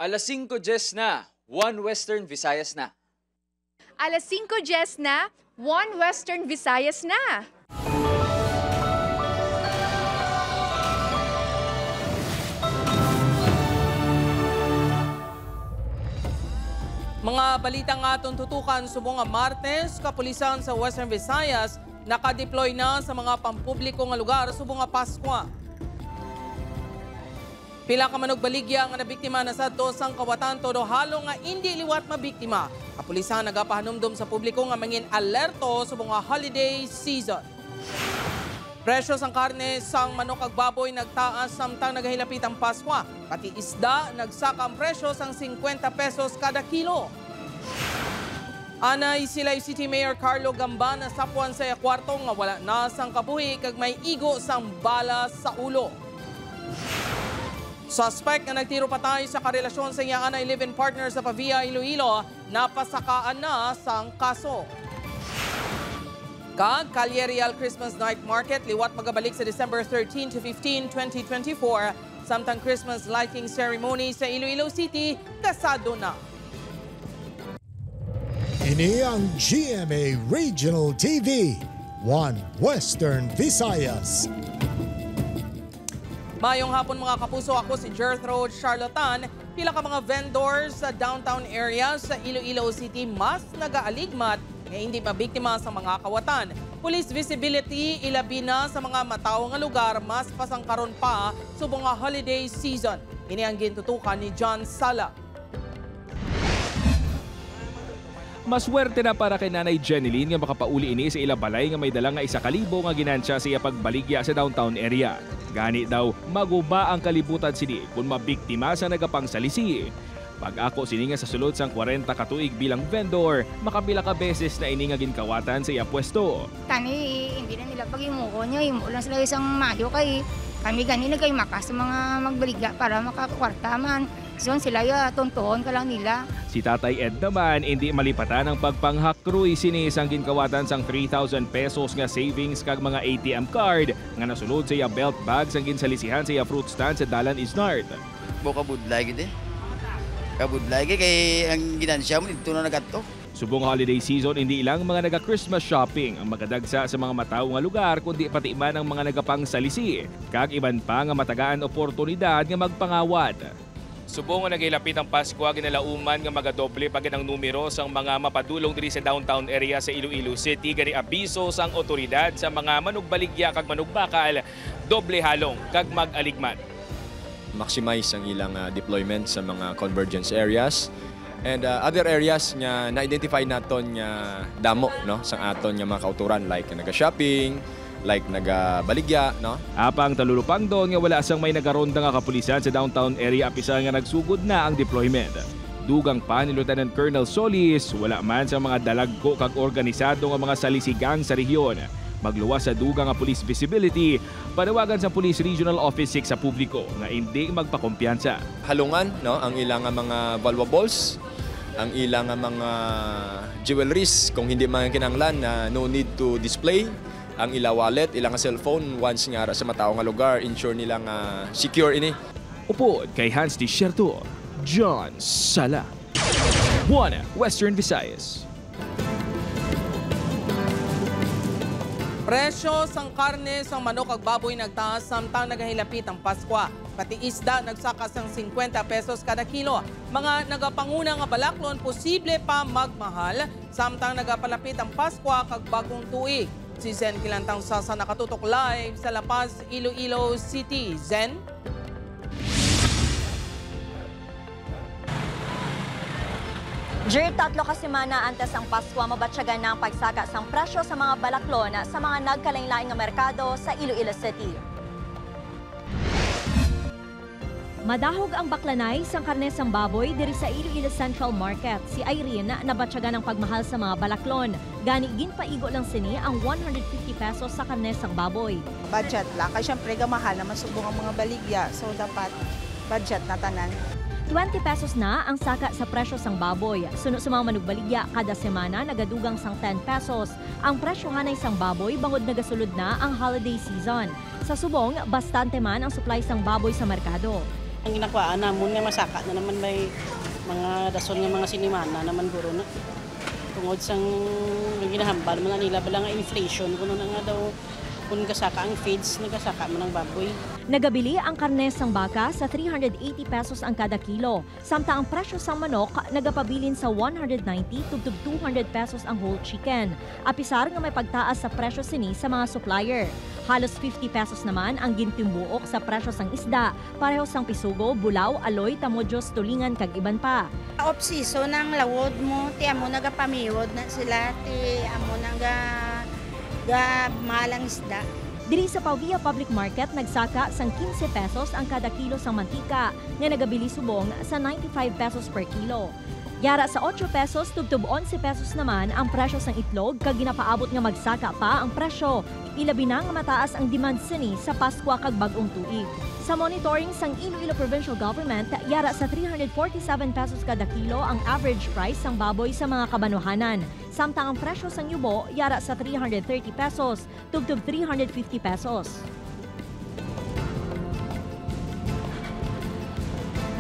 Alas 5:10 na, One Western Visayas na. Alas 5:10 na, One Western Visayas na. Mga balitang atong tutukan subong nga Martes, kapulisan sa Western Visayas nakadeploy na sa mga pampubliko nga lugar subong nga Paskwa. Pila ka manog baligya nga nabiktima na sadto sang kawatan todo halong nga hindi liwat mabiktima. Kapulisan nagapahanumdum sa publiko nga mangin alerto subong nga holiday season. Presyo sang karne sang manok ag baboy nagtaas samtang nagahilapit ang Paskwa. Pati isda nagsaka ang presyo sang 50 pesos kada kilo. Anay Silay City Mayor Carlo Gamba na sapuan sa kwarto nga wala na sang kabuhi kag may igo sang bala sa ulo. Suspect na nagtiro patay sa karelasyon sa iya anay live-in partner sa Pavia, Iloilo, napasakaan na sang kaso. Kag Calle Real Christmas Night Market liwat magabalik sa December 13 to 15, 2024 samtang Christmas lighting ceremony sa Iloilo City kasado na. Ini ang GMA Regional TV, One Western Visayas. Mayong hapon mga kapuso, ako si Jethro Charlatan. Pila ka mga vendors sa downtown area sa Iloilo City mas nagaaligmat nga hindi mabiktima sa mga kawatan. Police visibility ilabi na sa mga matawo nga lugar mas pasangkaron pa subong nga holiday season. Ini ang gintutukan ni John Sala. Maswerte na para kay Nanay Jeneline nga makapauli ini sa ilabalay nga may dalang nga 1,000 nga ginansya sa iya pagbaligya sa downtown area. Gani daw, maguba ang kalibutan sini kung mabiktima sa nagapangsalisi. Pag ako sini nga sa sulod sang 40 katuig bilang vendor, makabila ka beses na ini nga ginkawatan sa iya pwesto. Kani, hindi na nila pag-imuko niya, imuko lang sila isang mayo kay kami ganina kay makas sa mga magbaligya para makakwarta man. So sila tuntuon ka lang nila. Si Tatay Ed naman, hindi malipatan ang pagpanghakruy sini sang ginkawatan sang 3,000 pesos nga savings kag mga ATM card nga nasulod sa iya belt bag sang ginsalisihan sa iya fruit stand sa Dalan Isnard. Kabudlay gid Kabudlay kay ang ginansya mo dito na nagadto. Subong holiday season, hindi ilang mga naga-Christmas shopping ang makadagsa sa mga mataw nga lugar kundi pati man ang mga nagapangsalisi. Kag iban pa nga matagaan oportunidad nga magpangawad. Subong nga nagilapit ang Pasko, ginalauman nga magadoble pag ang numero sang mga mapadulong diri sa downtown area sa Iloilo City. Gani abiso sang otoridad sa mga manugbaligya kag manugbakal, doble halong kag mag-aligman. Maximize ang ilang deployment sa mga convergence areas and other areas nga na-identify naton nga damo no sang aton nga mga kauturan like naga-shopping, like nagabaligya, no? Apang talulupang doon nga wala sang may nagaronda nga kapulisan sa downtown area apisa nga nagsugod na ang deployment. Dugang pa ni Lieutenant Colonel Solis, wala man sa mga dalagko kag organisado nga mga salisigang sa rehiyon. Magluwas sa dugang nga police visibility, panawagan sa Police Regional Office 6 sa publiko nga hindi magpakumpiyansa. Halungan, no, ang ilang mga valuables, ang ilang mga jewelries kung hindi man kinahanglan na no need to display. Ang ila wallet, ilang cellphone, once nga sa matao nga lugar, ensure nilang secure ini. Upod kay Hans Desierto, John Sala, One Western Visayas. Presyo sang karne sang manok ag baboy nagtaas samtang nagahilapit ang Paskwa. Pati isda nagsaka sang 50 pesos kada kilo. Mga nagapanguna nga balaklon posible pa magmahal samtang nagapalapit ang Paskwa kag bagong tuig. Si Zen Kilantang Sasa nakatutok live sa La Paz, Iloilo City. Zen? Tatlo ka semana antes ang Pasko, mabatsyagan na ang pagsaka sang presyo sa mga balaklon sa mga nagkalain-laing nga merkado sa Iloilo City. Madahog ang baklanay sang karne sang baboy diri sa Iloilo Central Market. Si Irene nabatsyagan ang pagmahal sa mga balaklon. Gani ginpaigo lang sini ang 150 pesos sa karne sang baboy. Budget lang, kasi syempre gamahal naman subong ang mga baligya. So dapat budget na tanan. 20 pesos na ang saka sa presyo sang baboy. Suno sa mga manugbaligya, kada semana nagadugang sang 10 pesos. Ang presyo nga na isang baboy bangod nagasulod na ang holiday season. Sa subong, bastante man ang supply sang baboy sa merkado. Ang ginakwaan namon nga masaka na naman may mga dason nga mga sinimana naman guro na. Tungod sang ginahambal man nila bala nga inflation kuno na nga daw kung gasaka ang feeds nagasaka man ang baboy. Nagabili ang karne sang baka sa 380 pesos ang kada kilo, samtang ang presyo sang manok nagapabilin sa 190 tugtog 200 pesos ang whole chicken. Apisar nga may pagtaas sa presyo sini sa mga supplier. Halos 50 pesos naman ang gintimbuok sa presyo sang isda, pareho sang pisugo, bulaw, aloy, tamodyos, tulingan kag iban pa. Off-season ang lawod mo, ti amo nagapamiwod na sila, ti amo ga malang isda. Diri sa Pavia Public Market, nagsaka sang 15 pesos ang kada kilo sang mantika, nga nagabili subong sa 95 pesos per kilo. Yara sa 8 pesos tubtub 11 pesos naman ang presyo sang itlog kag ginapaabot nga magsaka pa ang presyo. Ilabi na nga mataas ang demand sini sa Pasko kag bag-ong tuig. Sa monitoring sang Iloilo Provincial Government, yara sa 347 pesos kada kilo ang average price sang baboy sa mga kabanuhanan. Samtang ang presyo sang yubo, yara sa 330 pesos, tugtog 350 pesos.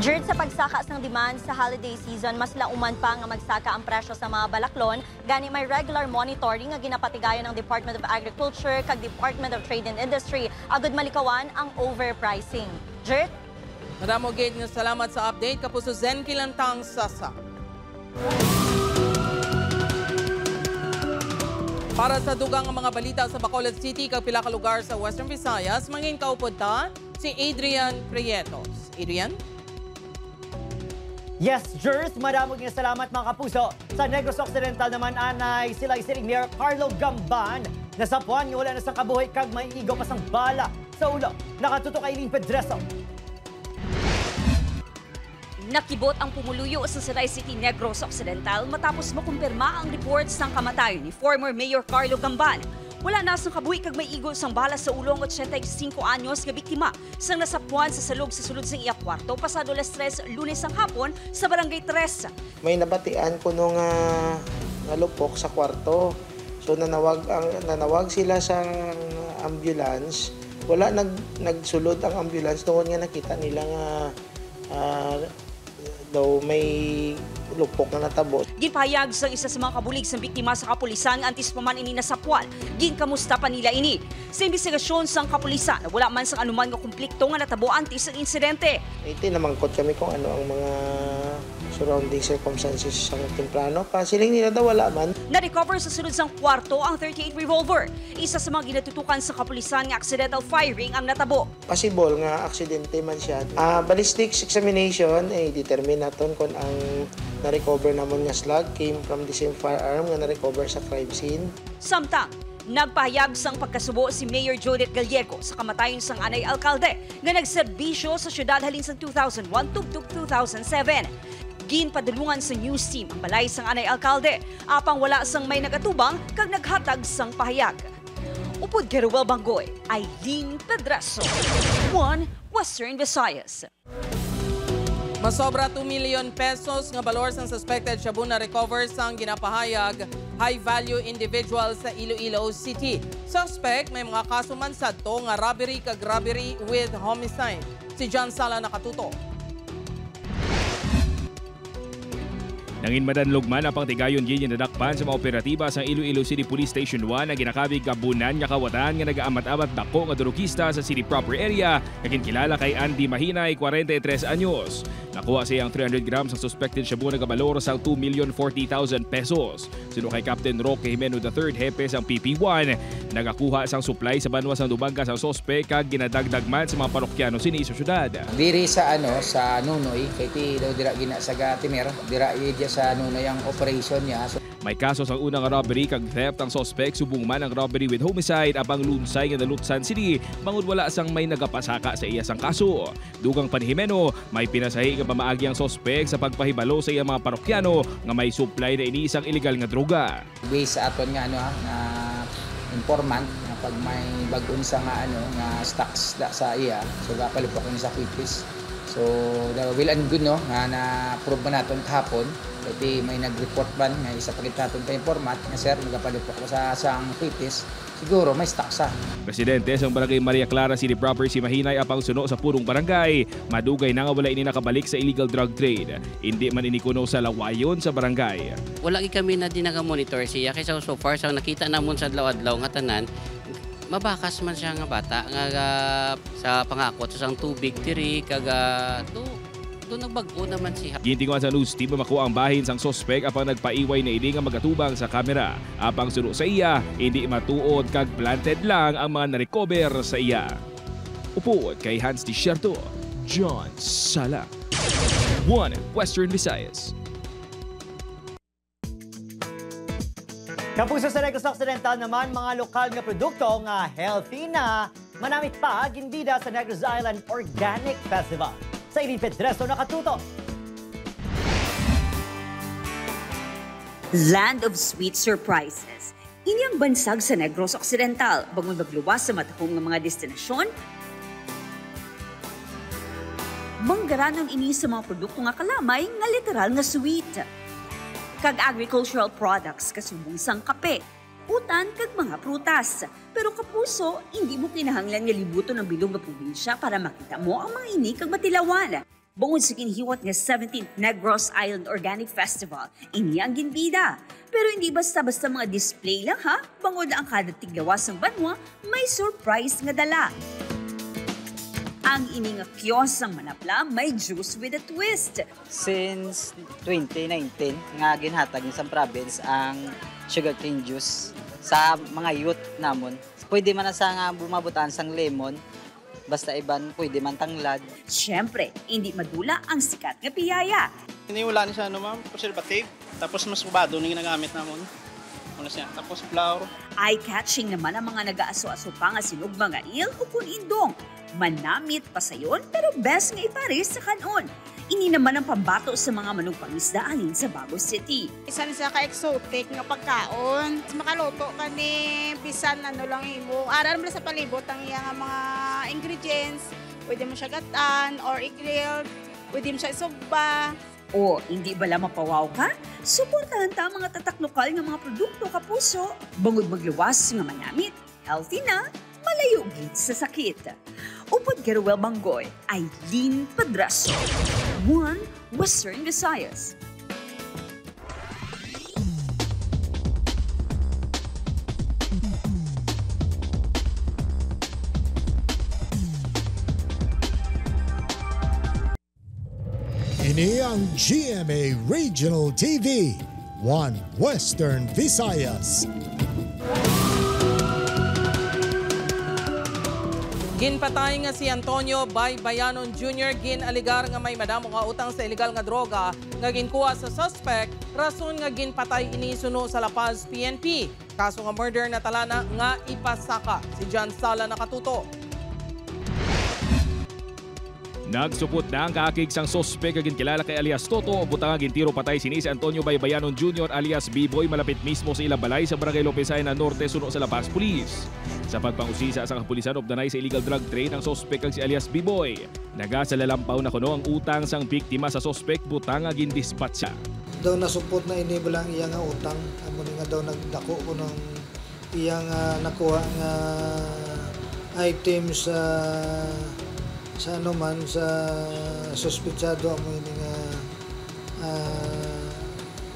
Jerd, sa pagsakas ng demand sa holiday season, mas lauman pa nga magsaka ang presyo sa mga balaklon. Gani may regular monitoring nga ginapatigayon ng Department of Agriculture kag Department of Trade and Industry agud malikawan ang overpricing. Jerd? Madamo gate nga salamat sa update. Kapuso Zen Kilantang Sasa. Para sa dugang ang mga balita sa Bacolod City kag pila ka lugar sa Western Visayas, mangin kaupod ta si Adrian Prietos. Adrian? Yes, Jers, maraming salamat mga kapuso. Sa Negros Occidental naman anay sila isiring Mayor Carlo Gamban na sa puwan nga wala na sang kabuhay kag may igaw pa sang bala sa ulo. Nakatutok kay Lynn Pedreso. Nakibot ang pumuluyo sa Saray City, Negros Occidental matapos makumpirma ang reports ng kamatayon ni former Mayor Carlo Gamban. Wala na sang kabuhi kag may igol sang bala sa ulo ang 85 anyos nga biktima sang nasapuan sa salog sa sulod sang iya kwarto pasado alas 3 Lunes ang hapon sa Barangay 3. May nabatian ko nung nalupok sa kwarto. So nanawag sila sa ambulance. Wala nagsulod ang ambulance doon nga nakita nila nga daw may lupok na natabo. Ginpahayag sa isa sa mga kabulig sa biktima sa kapulisan nga antis pa man ini nasapwal. Ginkamusta pa nila ini. Sa investigasyon sang kapulisan, wala man sang anuman nga konflikto nga natabo antis ang insidente. Iti namangkot kami kung ano ang mga surrounding circumstances sa timplano. Pasiling nila daw wala man. Na-recover sa sunod sang kwarto ang 38 revolver. Isa sa mga ginatutukan sa kapulisan nga accidental firing ang natabo. Possible nga aksidente man siya. Ballistics examination ay determine naton kung ang na-recover namon nga slug came from the same firearm nga na-recover sa crime scene. Samtang, nagpahayag sang pagkasubo si Mayor Judith Gallego sa kamatayon sang anay alkalde nga nagserbisyo sa syudad halin sang 2001 tugtog 2007. Ginpadulungan sa news team ang balay sang anay alkalde apang wala sang may nagatubang kag naghatag sang pahayag. Upod Geruel Bangoy, Aileen Pedraso, 1 Western Visayas. Masobra 2 million pesos nga balor sang suspected shabu na recover sang ginapahayag high-value individual sa Iloilo City. Suspect may mga kaso man sadto nga robbery kag robbery with homicide. Si John Sala nakatuto. Nangin madanlog man ang pangtigayon gin nadakpan sa mga operatiba sa Iloilo City Police Station 1 na ginakabig kabunan nga kawatan nga nagaamat-amat dako nga durukista sa city proper area nga kilala kay Andy Mahinay, 43 anyos. Nakuha siya ang 300 grams ng suspected shabu na kabalor sa 2,040,000 pesos. Sino kay Captain Roque Jimeno III, hepe sang PP1, nagakuha sang supply sa banwas ng Dubangga sa sospek kag ginadagdag man sa mga parokyano sini sa syudad. Diri sa sa Nunoy kay ti daw dira ginasaga timer, dira iya sa Nunoy ang operation niya. May kaso sa unang robbery kag theft ang sospek subong man ang robbery with homicide apang lunsay nga nalutsan sini bangod wala sang may nagapasaka sa iya sang kaso. Dugang panhimeno, may pinasahi nga pamaagi ang sospek sa pagpahibalo sa iya mga parokyano nga may supply na inisang illegal nga droga. Based sa aton nga na informant na pag may bag-on sa nga nga stocks da sa iya, so gapalipok ni sa quicklis. So, well and good no, nga na-prove ba natin kahapon. Kasi may nag-report ban nga isa pagit natin pa yung format nga sir, nagapalipok ko sa sang kritis. Siguro may stock sa. Presidente sa Barangay Maria Clara City Proper si Mahinay apang suno sa purong barangay. Madugay na nga wala ini nakabalik sa illegal drug trade. Hindi man inikuno sa lawayon sa barangay. Wala kami na din naga-monitor siya kaysa so far sa nakita namon sa adlaw-adlaw nga tanan mabakas man siya nga bata nga sa pangakot sa sang tubig diri kaga do nagbago naman siya. Gintinguan sa news team makuha ang bahin sang sospek apang nagpaiway na ini nga magatubang sa kamera. Apang suno sa iya, hindi matuod kag planted lang ang mga na-recover sa iya. Upuod kay Hans Tisierto, John Sala. 1 Western Visayas. Kapuso sa Negros Occidental naman, mga lokal nga produkto nga healthy na manamit pa ginbida sa Negros Island Organic Festival. Sa Irene Pedreso nakatuto. Land of Sweet Surprises. Ini ang bansag sa Negros Occidental, bangon magluwas sa matahong nga mga destinasyon. Manggaran ang ini sa mga produkto nga kalamay nga literal nga sweet. Kag agricultural products kasubong sang kape, utan kag mga prutas. Pero kapuso, hindi mo kinahanglan nga libuto ng bilog nga probinsya para makita mo ang mga ini kag matilawan. Bungod sa ginhiwat nga 17th Negros Island Organic Festival, ini ang ginbida. Pero hindi basta-basta mga display lang ha, bangod ang kada tiglawas ng banwa, may surprise nga dala. Ang ini nga kiosk ng manapla may juice with a twist. Since 2019, nga ginhatag sa province ang sugarcane juice sa mga youth namon. Pwede man na sa nga bumabutan sang lemon, basta iban pwede man tanglad. Siyempre, hindi madula ang sikat nga piyaya. Iniwala ni siya ma'am, preservative, tapos mas kubado na ginagamit namon. Tapos flour. Eye-catching naman ang mga nag-aaso-aso pa nga sinugma nga il o kunindong. Manamit pa sayon pero best nga ipares sa kanon. Ini naman ang pambato sa mga manugpangisda alin sa Bago City. Isa na siya ka-exotic nga pagkaon. Makaluto ka ni bisan ano lang imo. Aral mo sa palibot ang iyang mga ingredients. Pwede mo siya gatan or i-grill. Pwede mo siya isugba. O hindi bala mapawaw ka? Suportahan ta mga tatak lokal nga mga produkto kapuso. Bangod magluwas nga manamit, healthy na, malayo gid sa sakit. Upod Garuel Banggoy, Aileen Pedraso. 1 Western Visayas. Ini ang GMA Regional TV, 1 Western Visayas. Ginpatay nga si Antonio Baybayanon Jr. ginaligar nga may madamo nga utang sa illegal nga droga nga ginkuha sa suspect rason nga ginpatay ini suno sa La Paz PNP. Kaso nga murder na talana nga ipasaka. Si John Sala nakatuto. Nagsupot na ang kaakig sang sospek agin kilala kay alias Toto butang agin tiro patay sini si Antonio Baybayanon Jr. alias B-Boy malapit mismo sa ilang balay sa Barangay Lopesay na Norte suno sa La Paz Police. Sa pagpangusisa sa kapulisan obdanay sa illegal drug trade ang sospek ang si alias B-Boy. Naga sa lalampaw na kuno ang utang sang biktima sa sospek butang agin dispatcha. Daw nasupot na enable ang iyang utang amo nga daw nagdako ko ng iyang nakuha nga items sa ano man sa suspetsado amo ini nga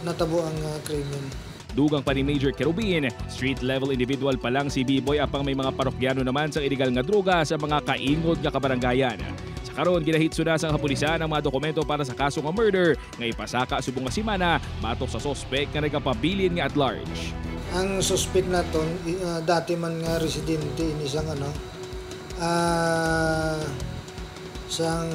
natabo ang krimen. Dugang pa ni Major Kerubin, street-level individual pa lang si B-Boy apang may mga parokyano naman sa illegal nga droga sa mga kaingod nga kabaranggayan. Sa karon ginahitso na sa kapulisan ang mga dokumento para sa kaso nga murder nga ipasaka subong nga semana batok sa sospek nga nagapabilin nga at large. Ang suspect naton dati man nga residente ini sang ano sang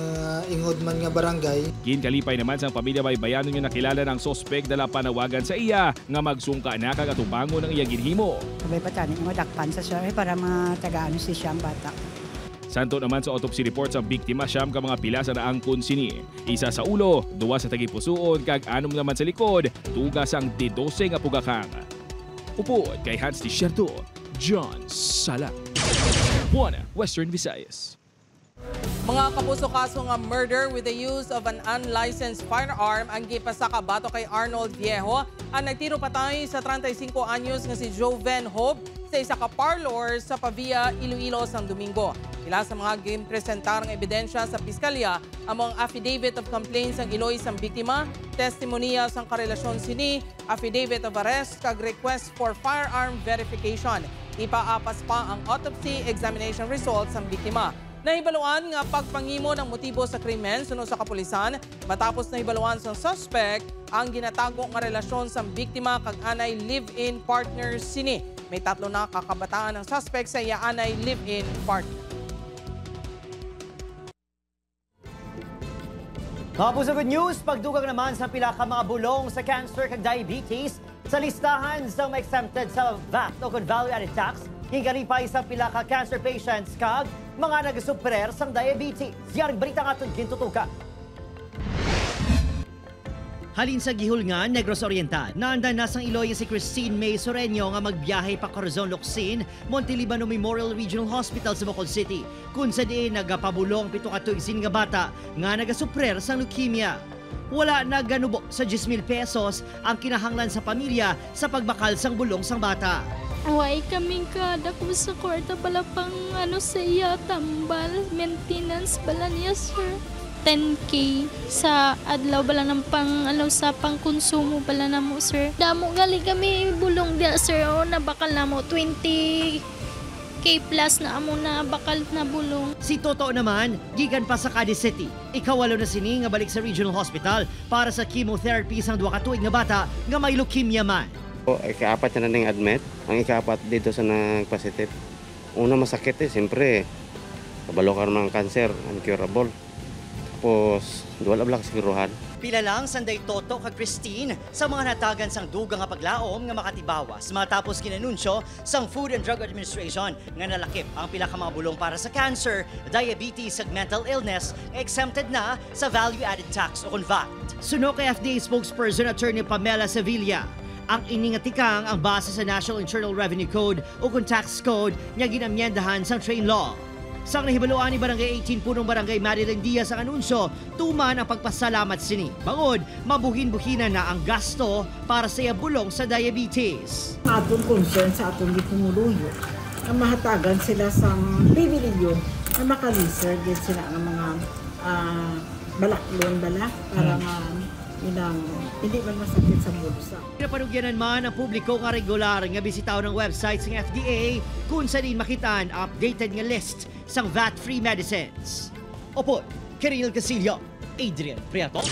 ingod man nga barangay. Ginkalipay naman sang pamilya Baybayanon yung nakilala ng sospek dala panawagan sa iya nga magsungka na kagatubango ng iya ginhimo. Sabay pa tani mo dakpan sa siya para matagaan si siyang bata. Santo naman sa autopsy report sa biktima siyam ka mga pila sa naangkon sini. Isa sa ulo, duwa sa tagipusoon kag anom naman sa likod, tugas ang D12 nga pugakang. Upod kay Hans Tisierto, John Sala. 1 Western Visayas. Mga kapuso, kaso nga murder with the use of an unlicensed firearm ang gipasaka bato kay Arnold Viejo ang nagtiro patay sa 35 anyos nga si Joven Hope sa isa ka parlor sa Pavia, Iloilo sang Domingo. Ila sa mga gipresentar ng ebidensya sa piskalya among affidavit of complaints ang Iloy sang biktima, testimonya sang karelasyon sini, affidavit of arrest kag request for firearm verification. Ipaapas pa ang autopsy examination results sang biktima. Nahibaluan nga pagpangimo ng motibo sa krimen suno sa kapulisan matapos nahibaluan sa suspect ang ginatago nga relasyon sa biktima kag anay live-in partner sini. May 3 na kakabataan ng suspect sa iya anay live-in partner. Mga puso, good news, pagdugang naman sa pila ka mga bulong sa cancer kag diabetes sa listahan sa mga exempted sa VAT o kung value-added tax. Hingalipay sa pila ka cancer patients kag mga nagsuprer sang diabetes. Yaring balita nga itong gintutukan. Halin sa gihulngan, Negros Oriental, naandan na sang Iloy si Christine May Soreño nga magbiyahe pa Corazon Locsin, Montelibano Memorial Regional Hospital sa Bocol City. Kung sa diin nagapabulong 7 ka tuigsin nga bata nga nagasuprer sang leukemia. Wala na ganubo sa 10,000 pesos ang kinahanglan sa pamilya sa pagbakal sang bulong sang bata. Away kaming kada ko sa kwarta bala pang sa iya tambal, maintenance bala niya sir. 10K sa adlaw bala ng pang sa pangkonsumo bala na mo sir. Damo gali kami bulong dia sir o nabakal na mo 20K plus na amo na bakal na bulong. Si Toto naman, gikan pa sa Cadiz City. Ikawalo na sini nga balik sa regional hospital para sa chemotherapy sang 2 ka tuig nga bata nga may leukemia man. Ika-4 na nang admit. Ang ika-4 dito sa nag-positive. Una masakit siyempre. Kabalo ka naman ang cancer, uncurable. Tapos, duwal ablak siguruhan. Pila lang sanday Toto kag Christine sa mga natagan sang dugang nga paglaom nga makatibawas matapos kinanunsyo sang Food and Drug Administration nga nalakip ang pila ka mga bulong para sa cancer, diabetes ug mental illness exempted na sa value-added tax o VAT. Suno kay FDA spokesperson Attorney Pamela Sevilla, ang iningatikang ang base sa National Internal Revenue Code o kung tax code niya ginamyendahan sa train law. Sang nahibaluan ni Barangay 18 punong Barangay Marilyn Diaz ang anunsyo, tuman ang pagpasalamat sini. Bangod, mabuhin-buhinan na ang gasto para sa bulong sa diabetes. Atong concern sa atong gipumuluyo, ang mahatagan sila sa pribilehyo na makaliser din sila ng mga balaklon bala para hindi man masakit sa bulsa. Pinapanugyanan man ang publiko nga regular nga bisitaw ng website ng FDA kung saan makitaan updated nga list sang VAT-free medicines. Opo, Kiril Casillo, Adrian Prieto,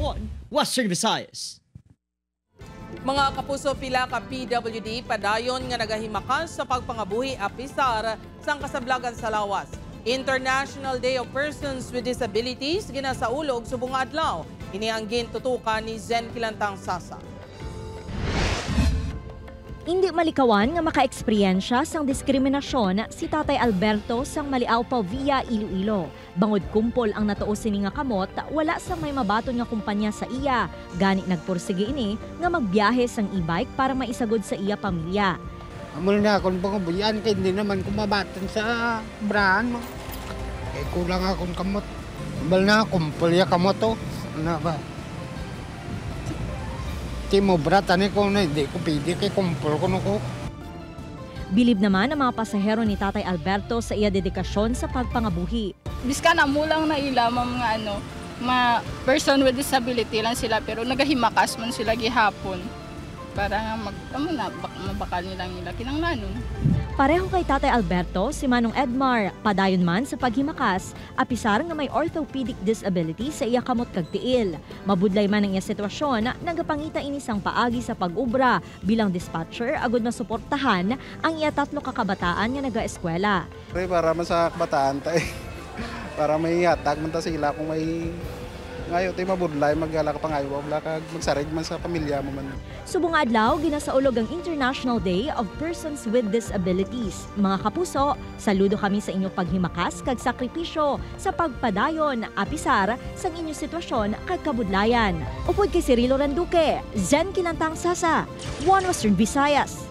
One Western Visayas. Mga kapuso, pila ka PWD padayon nga nagahimakas sa pagpangabuhi apisar sang kasablagan sa lawas. International Day of Persons with Disabilities ginasaulog subong adlaw. Ini ang gintutukan ni Zen Kilantang Sasa. Hindi malikawan nga maka-eksperyensya sang diskriminasyon si Tatay Alberto sang Maliaupaw via Iloilo. Bangod kumpol ang natuo sini nga kamot, wala sang may mabaton nga kumpanya sa iya. Gani nagpursige ini nga magbiyahe sang e-bike para maisagod sa iya pamilya. Amul na akong pangabuyan kay hindi naman kumabatan sa brahan mo. Kulang akong kamot. Ambal na kumpol ya kamot to. Ano ba? Timo brata ni ko na hindi ko pwede kay kumpol ko nuko. Bilib naman ang mga pasahero ni Tatay Alberto sa iya dedikasyon sa pagpangabuhi. Biska na mulang na ila mga person with disability lang sila pero nagahimakas man sila gihapon para nga mabakal nilang ila kinanglanon. Pareho kay Tatay Alberto, si Manong Edmar, padayon man sa paghimakas, apisar nga may orthopedic disability sa iya kamot kag tiil. Mabudlay man ang iya sitwasyon, nagapangita ini sang paagi sa pag-ubra bilang dispatcher agud masuportahan ang iya 3 ka kabataan nga naga-eskwela. Para man sa kabataan para may hatag man ta sila kung may ngayo tayo mabudlay, mag-ala ka pangayo, wala ka magsarig man sa pamilya mo man. Subong adlaw, ginasaulog ang International Day of Persons with Disabilities. Mga kapuso, saludo kami sa inyong paghimakas kag sakripisyo sa pagpadayon, apisar, sang inyong sitwasyon kag kabudlayan. Upod kay Cirilo Randuque, Zen Kilantang Sasa, One Western Visayas.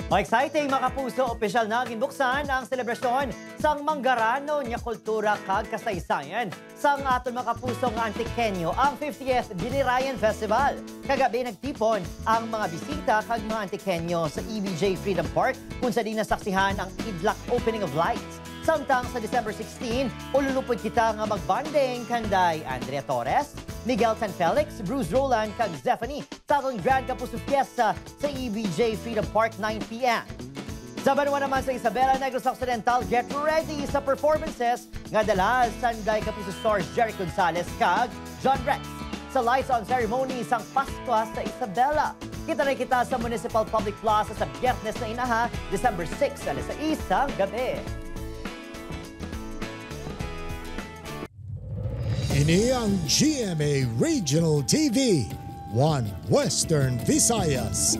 Exciting mga kapuso, opisyal na ginbuksan ang selebrasyon sang Manggarano nya kultura kag kasaysayan sang aton mga kapuso nga Antiqueño ang 50th Binirayan Festival. Kagabi nagtipon ang mga bisita kag mga Antiqueño sa EBJ Freedom Park kung sa di nasaksihan ang idlak opening of lights. Samtang sa December 16, ululupod kita nga magbanding kanday Andrea Torres, Miguel San Felix, Bruce Roland, kag Zephanie sa atong Grand Kapuso Fiesta sa EBJ Freedom Park 9 p.m. Sa Banwa naman sa Isabela Negros Occidental, get ready sa performances nga dala Sanday Kapuso Stars Jerry Gonzalez kag John Rex sa lights on ceremony sang Paskwa sa Isabela. Kita na kita sa Municipal Public Plaza sa Biyernes na inaha, December 6, alas 6 ng gabi. Ini ang GMA Regional TV, One Western Visayas.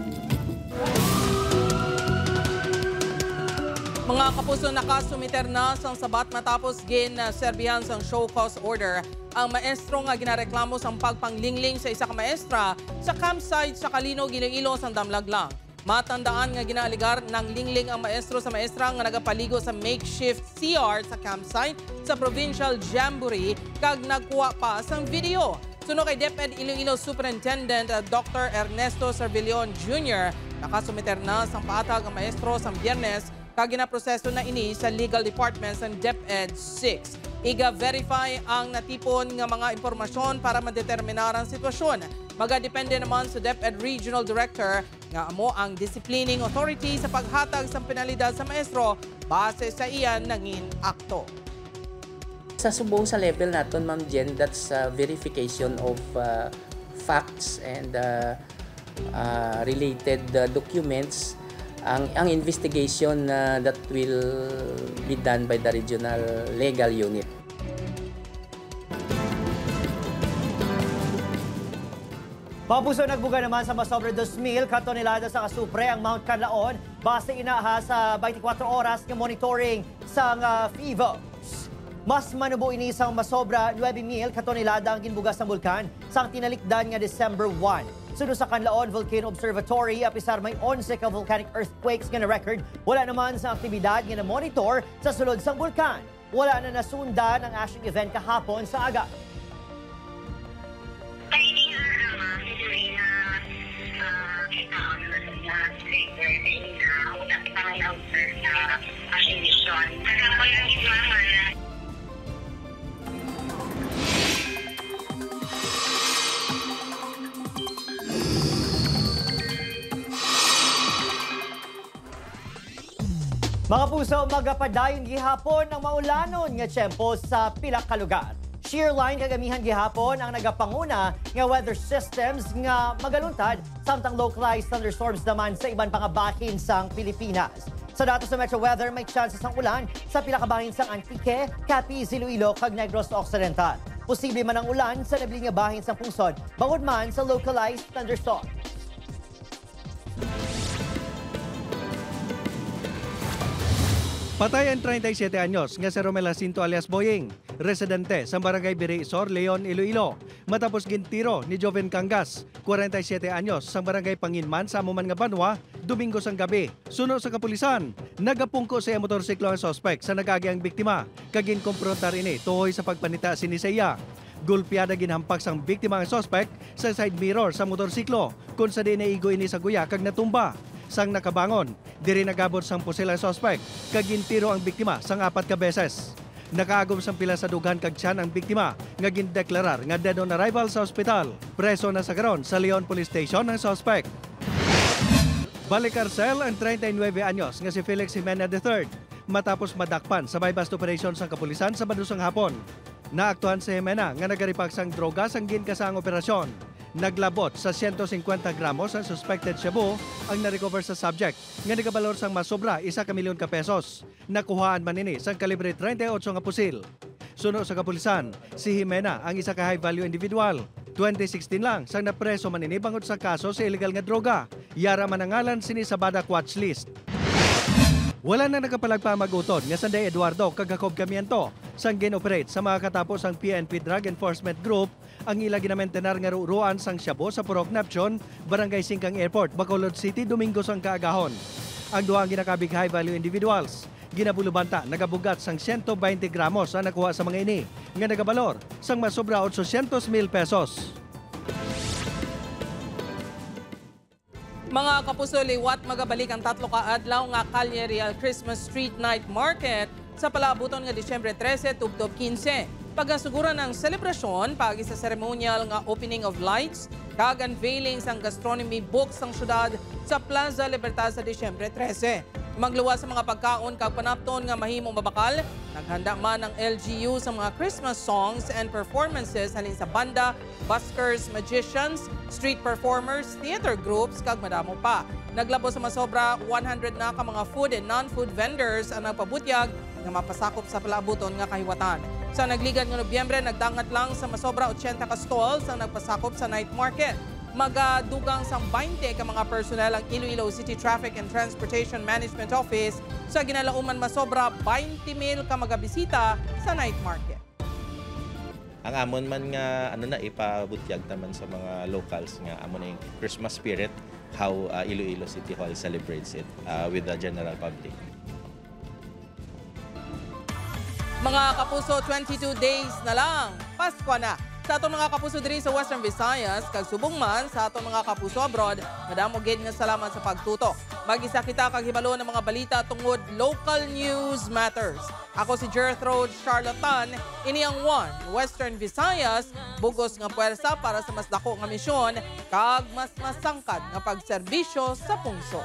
Mga kapuso, nakasumiter na sang sabat matapos serbihan sang show cause order ang maestro nga ginareklamo sang pagpanglingling sa isa ka maestra sa campsite sa Calino, Iloilo sang Damlaglang. Matandaan nga ginaaligar ng lingling ang maestro sa maestra nga nagapaligo sa makeshift CR sa campsite sa Provincial Jamboree kag nagkuha pa sang video. Suno kay DepEd Iloilo Superintendent Dr. Ernesto Servillon Jr., nakasumiter na sang paatag ang maestro sa Biyernes kag ginaproseso na ini sa Legal Department sa DepEd 6. Iga-verify ang natipon nga mga impormasyon para madeterminar ang sitwasyon. Magadepende naman sa DepEd Regional Director nga amo ang disciplining authority sa paghatag sa penalidad sa maestro base sa iyan nangin akto. Sa subong sa level naton, Ma'am Jen, that's verification of facts and related documents. Ang investigation that will be done by the regional legal unit. Papuso nagbuga naman sa masobra 2,000 katonelada sa kasupre ang Mount Canlaon base inaha sa 24 oras ng monitoring sa FIVOS. Mas manubo ini sang masobra 9,000 katonelada ang ginbugas ng bulkan sang tinalikdan nga December 1. Sunod sa Canlaon Volcano Observatory, apisar may 11 ka volcanic earthquakes nga na-record, wala naman sa aktibidad nga na-monitor sa sulod sang bulkan. Wala na nasundan ang ashing event kahapon sa aga. Mga puso, magapadayon gihapon ang maulanon nga tiyempo sa pila ka lugar. Shearline kagamihan gihapon ang nagapanguna nga weather systems nga magaluntad samtang localized thunderstorms naman sa ibang pangabahin sang Pilipinas. Sa datos sa Metro Weather, may chances ng ulan sa pila ka bahin sang Antique, Capiz, Iloilo, kag Negros Occidental. Posible man ang ulan sa nabling nga bahin sang Pungsod, bangod man sa localized thunderstorms. Patay ang 37 anyos nga si Romel Jacinto alias Boying, residente sa Barangay Biriisor, Leon, Iloilo. Matapos gintiro ni Joven Cangas, 47 anyos sa Barangay Panginman sa Amuman nga Banwa, Domingo sang gabi. Suno sa kapulisan, nagapungko sa motorsiklo ang sospek sa nagagi ang biktima. Kagin komprontar ini tuhoy sa pagpanita sinisaya. Gulpiada ginhampak sang biktima ang sospek sa side mirror sa motorsiklo kung sa di naigo ini sa guya kag natumba. Sang nakabangon, diri nagabot sang pusil ang sospek, kag gintiro ang biktima sang 4 ka beses. Nakaagom sang pila sa dughan kag tiyan ang biktima nga gindeklarar nga dead on arrival sa ospital. Preso na sa karon sa Leon Police Station ang sospek. Balikarcel ang 39 anyos nga si Felix Jimenez III matapos madakpan sa bypass operation sang kapulisan sa badusang hapon. Naaktuhan si Jimenez nga nagaripak sang droga sang ginkasang operasyon. Naglabot sa 150 gramos ang suspected shabu ang na-recover sa subject nga nagabalor sang masobra 1 milyon ka pesos. Nakuhaan man ini sang kalibre 38 nga pusil. Suno sa kapulisan, si Jimena ang isa ka high-value individual. 2016 lang sang napreso man ini bangod sa kaso sa illegal nga droga. Yara man ang ngalan sini sa badak watch list. Wala na nakapalagpa mag-utod nga Sanday Eduardo kag Jacob Camiento sang gin-operate sa mga katapos ang PNP Drug Enforcement Group ang ila ginamentenar nga ruruan sang Shabu sa Purok Neptune, Barangay Singkang Airport, Bacolod City, Domingo sang kaagahon. ang duhang ginakabig high-value individuals. Ginabulubanta, nagabugat sang 120 gramos ang nakuha sa mga ini, nga nagabalor sang masobra 800,000 pesos. Mga kapuso, liwat magabalik ang 3 ka adlaw nga Calle Real Christmas Street Night Market sa palaabuton nga Disyembre 13 tubtob 15. Pagasuguran ng selebrasyon, pagi sa ceremonial nga opening of lights, kag unveiling sang gastronomy books sang syudad sa Plaza Libertad sa Disyembre 13. Magluwas sa mga pagkaon kag panapton nga mahimong mabakal, naghanda man ang LGU sa mga Christmas songs and performances halin sa banda, buskers, magicians, street performers, theater groups kag madamo pa. Naglabo sa masobra 100 na ka mga food and non-food vendors ang nagpabutyag nga mapasakop sa palaabuton nga kahiwatan. Sa nagligad nga Nobyembre, nagdangat lang sa masobra 80 ka stalls ang nagpasakop sa night market. Magadugang sang 20 ka mga personel ang Iloilo City Traffic and Transportation Management Office sa ginalauman masobra 20,000 ka magabisita sa night market. Ang amon man nga ipabutyag naman sa mga locals nga amon na yung Christmas spirit, how Iloilo City Hall celebrates it with the general public. Mga kapuso, 22 days na lang, Pasko na. Sa atong mga kapuso diri sa Western Visayas, kag subong man sa atong mga kapuso abroad, madamo gid nga salamat sa pagtutok. Mag-isa kita kag hibalo ng mga balita tungod Local News Matters. Ako si Gertrude Charlatan, ini ang One Western Visayas, bugos nga puwersa para sa mas dako nga misyon kag mas masangkad nga pagserbisyo sa pungso.